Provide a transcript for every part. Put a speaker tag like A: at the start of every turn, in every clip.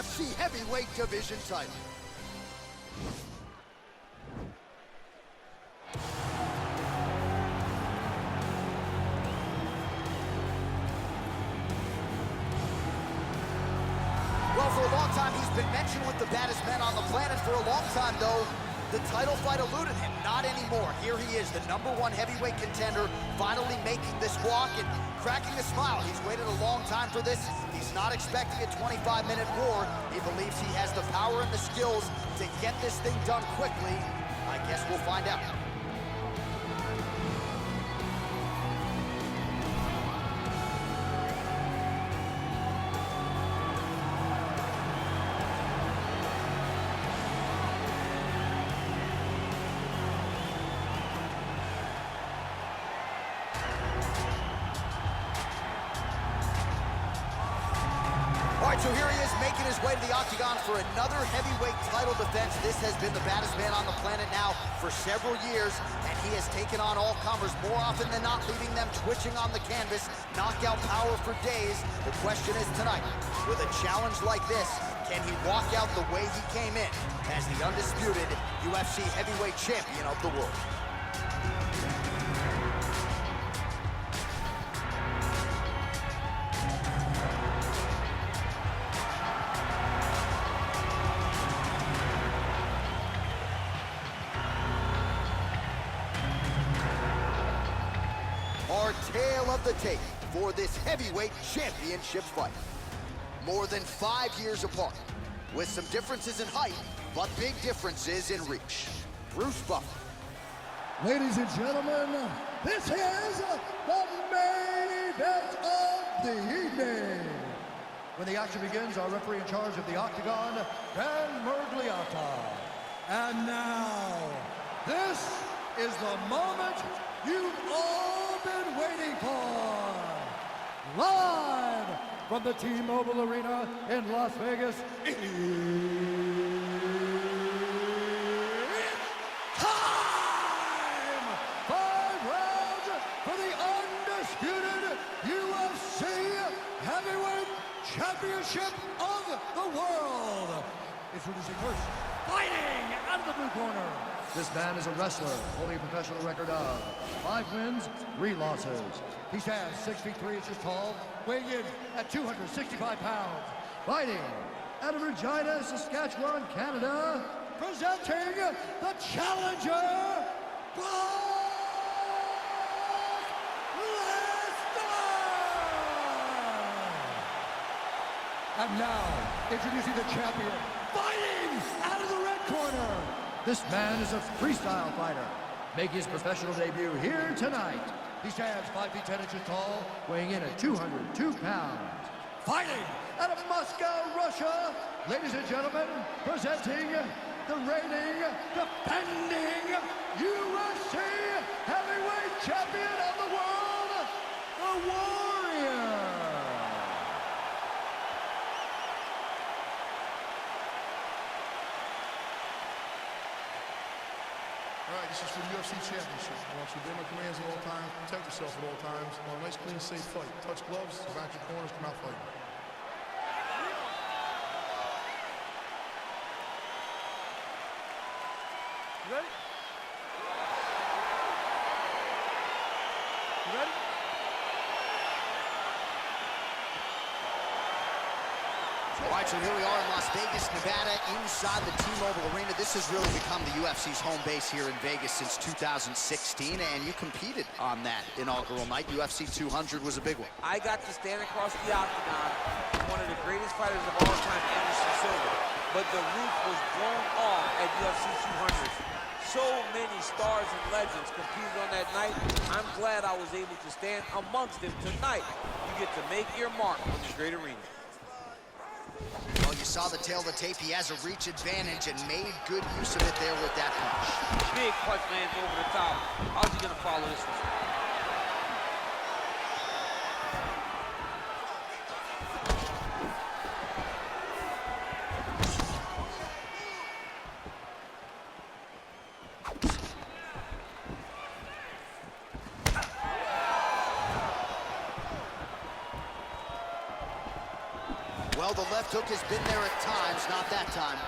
A: UFC Heavyweight Division title. Well, for a long time, he's been mentioned with the baddest men on the planet. For a long time, though, the title fight eluded him. Not anymore. Here he is, the #1 heavyweight contender, finally making this walk and cracking a smile. He's waited a long time for this. He's not expecting a 25-minute war. He believes he has the power and the skills to get this thing done quickly. I guess we'll find out. So here he is making his way to the octagon for another heavyweight title defense. This has been the baddest man on the planet now for several years, and he has taken on all comers more often than not, leaving them twitching on the canvas. Knockout power for days. The question is tonight, with a challenge like this, can he walk out the way he came in as the undisputed UFC heavyweight champion of the world? Our tale of the tape for this heavyweight championship fight. More than 5 years apart, with some differences in height, but big differences in reach. Bruce Buffer.
B: Ladies and gentlemen, this is the main event of the evening. When the action begins, our referee in charge of the octagon, Dan Mergliata. And now, this is the moment you've all been waiting for. Live from the T-Mobile Arena in Las Vegas, it's time! 5 rounds for the undisputed UFC Heavyweight Championship of the world. Introducing first, fighting out of the blue corner. This man is a wrestler, holding a professional record of 5 wins, 3 losses. He stands 6 feet 3 inches tall, weighing in at 265 pounds. Fighting out of Regina, Saskatchewan, Canada, presenting the challenger, Brock Lesnar! And now, introducing the champion, fighting out of the red corner. This man is a freestyle fighter, making his professional debut here tonight. He stands 5 feet 10 inches tall, weighing in at 202 pounds. Fighting out of Moscow, Russia, ladies and gentlemen, presenting the reigning, defending UFC heavyweight champion of the world, the Warrior.
C: All right, this is for the UFC Championship. I want you to obey my commands at all times, protect yourself at all times. I want a nice, clean, safe fight. Touch gloves, back your corners, come out fighting.
D: You ready? You ready?
A: All right, so here we are in Las Vegas, Nevada, inside the T-Mobile Arena. This has really become the UFC's home base here in Vegas since 2016, and you competed on that inaugural night. UFC 200 was a big one.
E: I got to stand across the octagon with one of the greatest fighters of all time, Anderson Silva. But the roof was blown off at UFC 200. So many stars and legends competed on that night. I'm glad I was able to stand amongst them tonight. You get to make your mark on this great arena.
A: Well, you saw the tail of the tape. He has a reach advantage and made good use of it there with that punch.
E: Big punch lands over the top. How's he going to follow this one?
A: Well, No, the left hook has been there at times, not that time.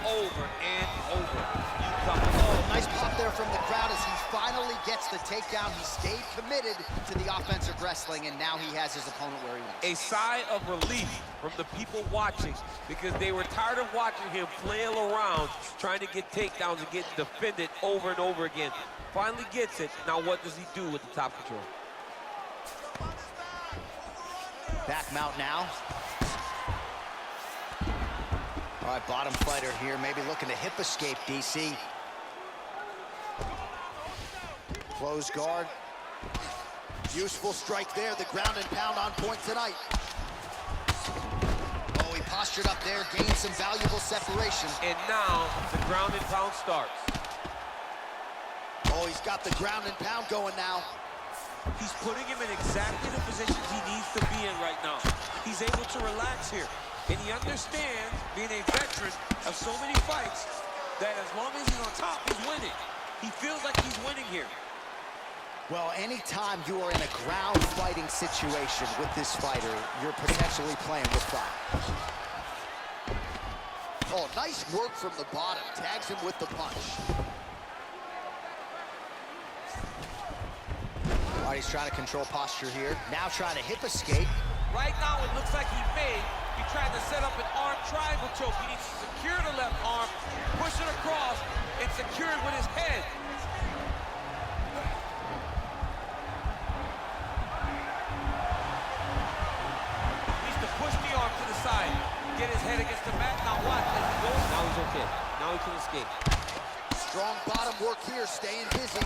E: Over and over. You come.
A: Oh, nice pop there from the crowd as he finally gets the takedown. He stayed committed to the offensive wrestling, and now he has his opponent where he wants.
E: A sigh of relief from the people watching because they were tired of watching him flail around trying to get takedowns and get defended over and over again. Finally gets it. Now what does he do with the top control?
A: Back mount now. All right, bottom fighter here, maybe looking to hip escape, DC. Close guard. Useful strike there, the ground and pound on point tonight. Oh, he postured up there, gained some valuable separation.
E: And now the ground and pound starts.
A: Oh, he's got the ground and pound going now.
E: He's putting him in exactly the positions he needs to be in right now. He's able to relax here. And he understands, being a veteran of so many fights, that as long as he's on top, he's winning. He feels like he's winning here.
A: Well, anytime you are in a ground fighting situation with this fighter, you're potentially playing with fire. Oh, nice work from the bottom. Tags him with the punch. All right, he's trying to control posture here. Now trying to hip escape.
E: Right now, it looks like he tried to set up an arm triangle choke. He needs to secure the left arm, push it across, and secure it with his head. He needs to push the arm to the side, get his head against the mat. Now watch as he goes. Now he's okay. Now he can escape.
A: Strong bottom work here, staying busy.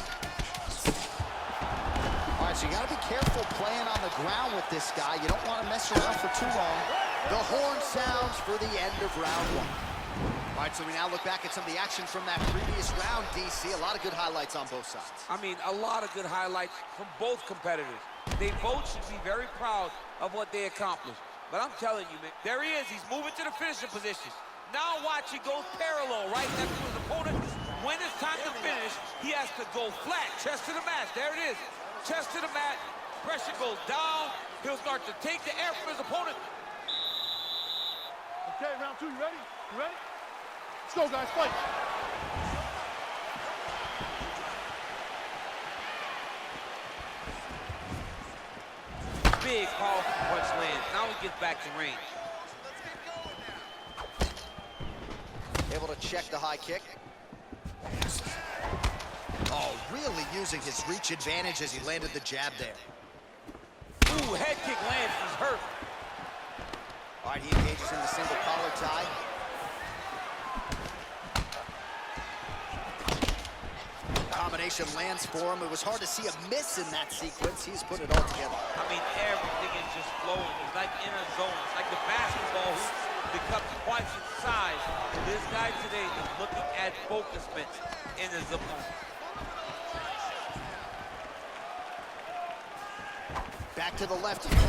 A: All right, so you gotta be careful playing on the ground with this guy. You don't want to mess around for too long. The horn sounds for the end of round one. All right, so we now look back at some of the action from that previous round, DC. A lot of good highlights on both sides.
E: I mean, a lot of good highlights from both competitors. They both should be very proud of what they accomplished. But I'm telling you, man, there he is. He's moving to the finishing position. Now watch, he goes parallel right next to his opponent. When it's time to finish, he has to go flat, chest to the mat. There it is. Chest to the mat, pressure goes down. He'll start to take the air from his opponent.
C: Okay, round two, you ready? You ready? Let's go, guys, fight.
E: Big, powerful punch lands. Now he gets back to range.
A: Able to check the high kick. Oh, really using his reach advantage as he landed the jab there.
E: Ooh, head kick lands, he's hurt.
A: All right, he engages in the single collar tie. Combination lands for him. It was hard to see a miss in that sequence. He's put it all together.
E: I mean, everything is just flowing. It's like in a zone. It's like the basketball hoop becomes twice its size. This guy today is looking at focusment in his opponent.
A: Back to the left. And now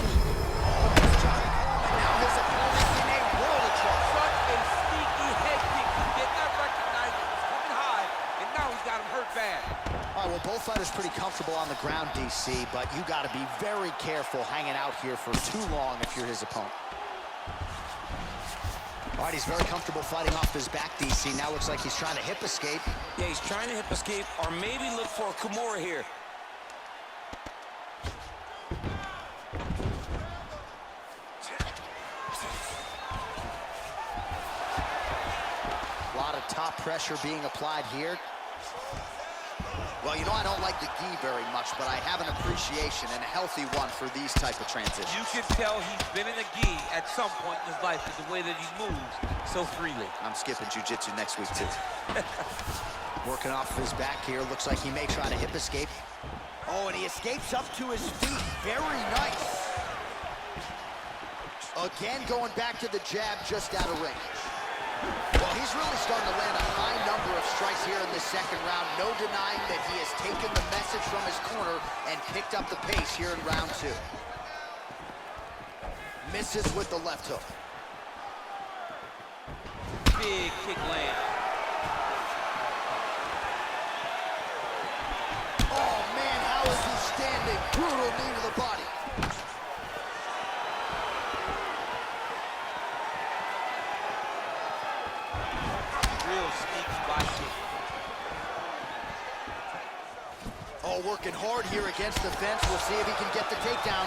A: his opponent in a world of trouble.
E: Such a sneaky head kick. He did not recognize it was coming high, and now he's got him hurt bad.
A: All right, well, both fighters pretty comfortable on the ground, DC, but you got to be very careful hanging out here for too long if you're his opponent. All right, he's very comfortable fighting off his back, DC. Now looks like he's trying to hip escape.
D: Yeah, he's trying to hip escape or maybe look for a Kimura here.
A: A lot of top pressure being applied here. Well, you know, I don't like the gi very much, but I have an appreciation and a healthy one for these type of transitions.
E: You can tell he's been in a gi at some point in his life with the way that he moves so freely.
A: I'm skipping jiu-jitsu next week, too. Working off of his back here. Looks like he may try to hip escape. Oh, and he escapes up to his feet. Very nice. Again, going back to the jab just out of range. Well, he's really starting to land a high number of strikes here in this second round. No denying that he has taken the message from his corner and picked up the pace here in round two. Misses with the left hook.
E: Big kick land.
A: Oh, man, how is he standing? Brutal knee to the body. working hard here against the fence. We'll see if he can get the takedown.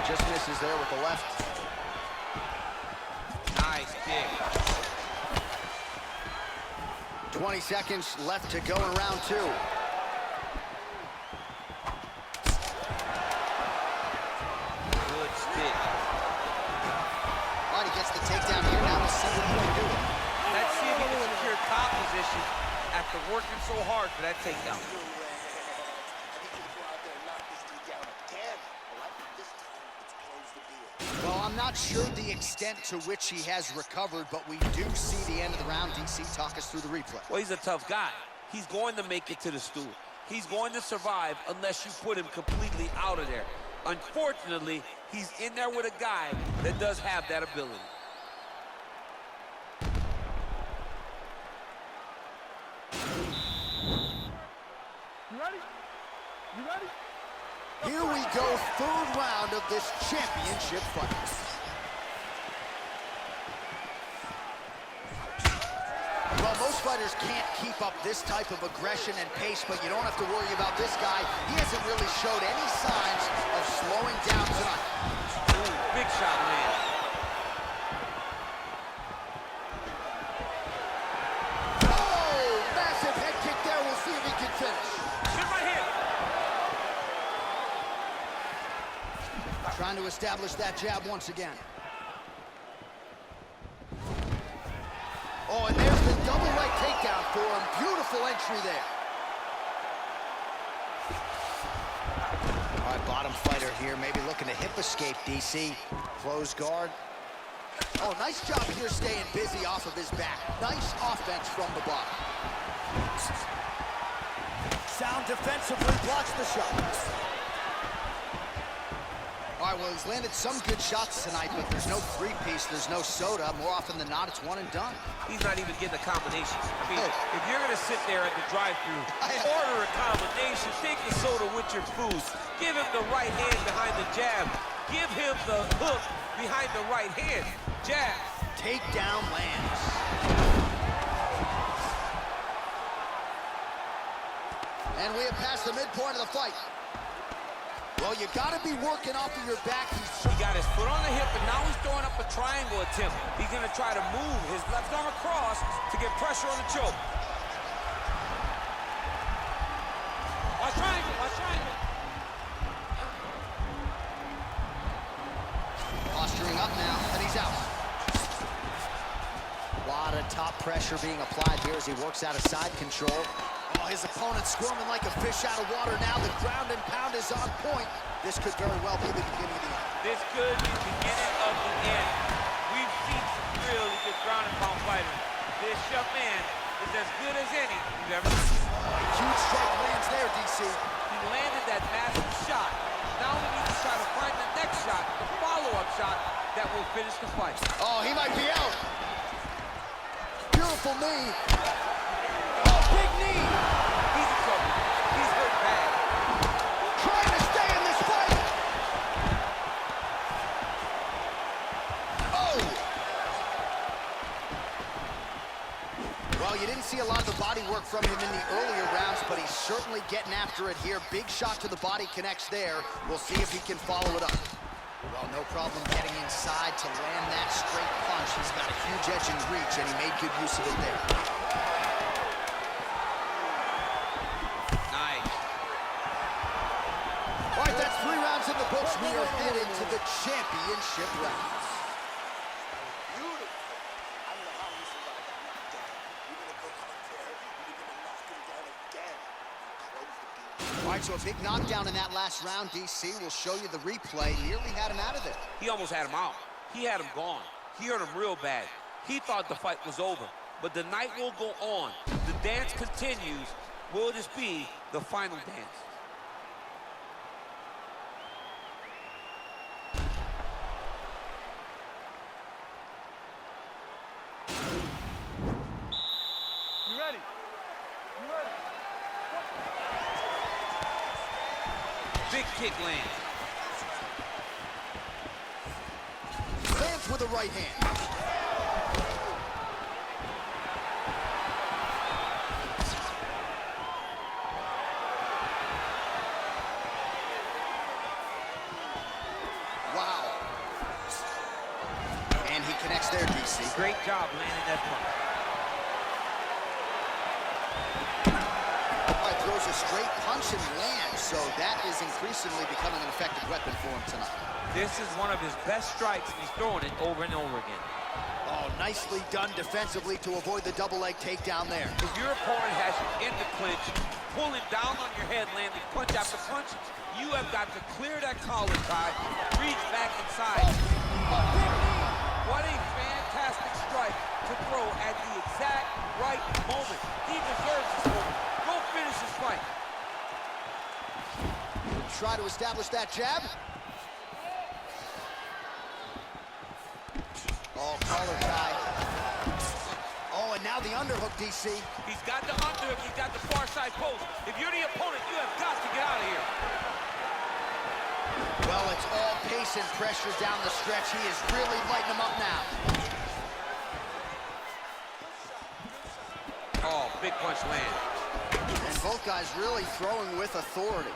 A: Just misses there with the left.
E: Nice kick.
A: 20 seconds left to go in round 2.
E: Good stick.
A: All right, he gets the takedown here. Now we'll see what he can do.
E: Let's see if he can secure top position after working so hard for that takedown.
A: Well, I'm not sure the extent to which he has recovered, but we do see the end of the round. DC, talk us through the replay.
E: Well, he's a tough guy. He's going to make it to the stool. He's going to survive unless you put him completely out of there. Unfortunately, he's in there with a guy that does have that ability.
B: You ready? You ready?
A: Here we go, third round of this championship fight. Well, most fighters can't keep up this type of aggression and pace, but you don't have to worry about this guy. He hasn't really showed any signs of slowing down tonight.
E: Ooh, big shot, man.
A: Oh, massive head kick there. We'll see if he can finish.
E: Hit right here.
A: Trying to establish that jab once again. Oh, and there's the double right takedown for him. Beautiful entry there. All right, bottom fighter here, maybe looking to hip escape, DC. Close guard. Oh, nice job here staying busy off of his back. Nice offense from the bottom. Sound defensively blocks the shot. All right, well, he's landed some good shots tonight, but there's no three-piece, there's no soda. More often than not, it's one and done.
E: He's not even getting the combinations. I mean, if you're going to sit there at the drive-thru, order a combination, take the soda with your food, give him the right hand behind the jab, give him the hook behind the right hand, jab.
A: Takedown lands. And we have passed the midpoint of the fight. Well, you gotta be working off of your back.
E: He got his foot on the hip, and now he's throwing up a triangle attempt. He's gonna try to move his left arm across to get pressure on the choke. Watch triangle, watch triangle.
A: Posturing up now, and he's out. A lot of top pressure being applied here as he works out of side control. Oh, his opponent squirming like a fish out of water now. The ground and pound is on point. This could very well be the beginning of the end.
E: This could be the beginning of the end. We've seen some really good ground and pound fighters. This young man is as good as any you've ever seen.
A: Huge strike lands there, DC.
E: He landed that massive shot. Now we need to try to find the next shot, the follow-up shot that will finish the fight.
A: Oh, he might be out. Beautiful knee. Oh, big knee.
E: He's in trouble. He's hurt bad.
A: Trying to stay in this fight. Oh. Well, you didn't see a lot of the body work from him in the earlier rounds, but he's certainly getting after it here. Big shot to the body connects there. We'll see if he can follow it up. Well, no problem getting inside to land that straight punch. He's got a huge edge and reach, and he made good use of it there.
E: Nice.
A: All right, that's 3 rounds in the books. We are headed to the championship rounds. All right, so a big knockdown in that last round, DC. We'll show you the replay. Nearly had him out of there.
E: He almost had him out. He had him gone. He hurt him real bad. He thought the fight was over. But the night will go on. The dance continues. Will this be the final dance?
B: You ready? You ready?
E: Big kick lands.
A: Lands with a right hand. connects there, DC.
E: Great job landing that punch.
A: All right, throws a straight punch and lands, so that is increasingly becoming an effective weapon for him tonight.
E: This is one of his best strikes, and he's throwing it over and over again.
A: Oh, nicely done defensively to avoid the double leg takedown there.
E: If your opponent has you in the clinch, pulling down on your head, landing punch after punch, you have got to clear that collar tie, reach back inside. What a fantastic strike to throw at the exact right moment. He deserves this moment. Go finish his fight.
A: Try to establish that jab. Oh, collar tie. Oh, and now the underhook, DC.
E: He's got the underhook, he's got the far side post. If you're the opponent, you have got to get out of here.
A: Well, it's all pace and pressure down the stretch. He is really lighting him up now.
E: Oh, big punch land.
A: And both guys really throwing with authority.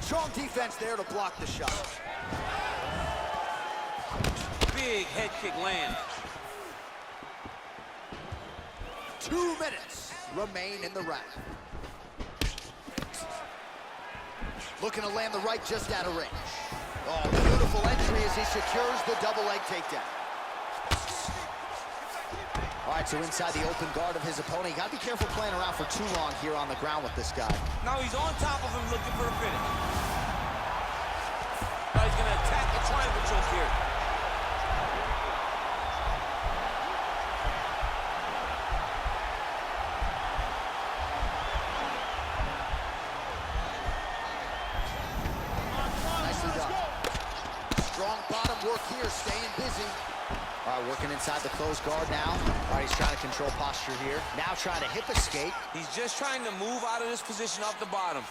A: Strong defense there to block the shot.
E: Big head kick land.
A: 2 minutes remain in the round. Looking to land the right just out of range. Oh, beautiful entry as he secures the double leg takedown. All right, so inside the open guard of his opponent. You gotta be careful playing around for too long here on the ground with this guy.
E: Now he's on top of him looking for a finish. Now he's gonna attack the triangle choke here.
A: Nicely done. Strong bottom work here, staying busy. All right, working inside the closed guard now. All right, he's trying to control posture here. Now trying to hip escape.
E: He's just trying to move out of this position off the bottom.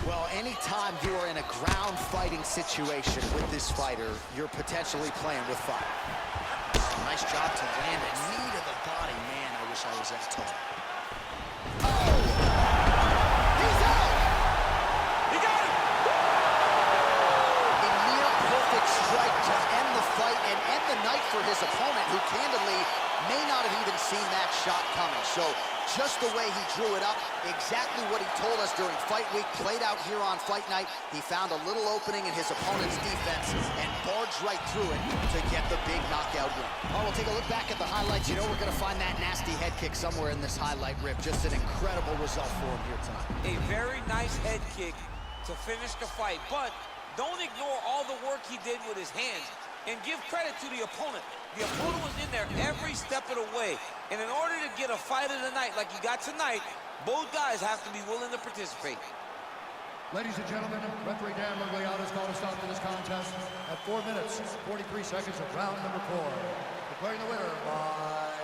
A: Well, anytime you are in a ground fighting situation with this fighter, you're potentially playing with fire. Nice job to land a knee to the body. Man, I wish I was that tall. Oh! He's out!
E: He got him!
A: A near perfect strike to end the fight and end the night for his opponent, who candidly may not have even seen that shot coming. So just the way he drew it up, exactly what he told us during fight week, played out here on fight night. He found a little opening in his opponent's defense and barged right through it to get the big knockout win. All right, we'll take a look back at the highlights. You know we're going to find that nasty head kick somewhere in this highlight rip. Just an incredible result for him here tonight.
E: A very nice head kick to finish the fight, but don't ignore all the work he did with his hands and give credit to the opponent. The opponent was in there every step of the way. And in order to get a fight of the night like you got tonight, both guys have to be willing to participate.
B: Ladies and gentlemen, referee Dan Miragliotta has called a stop to this contest at 4 minutes, 43 seconds of round number 4. Declaring the winner by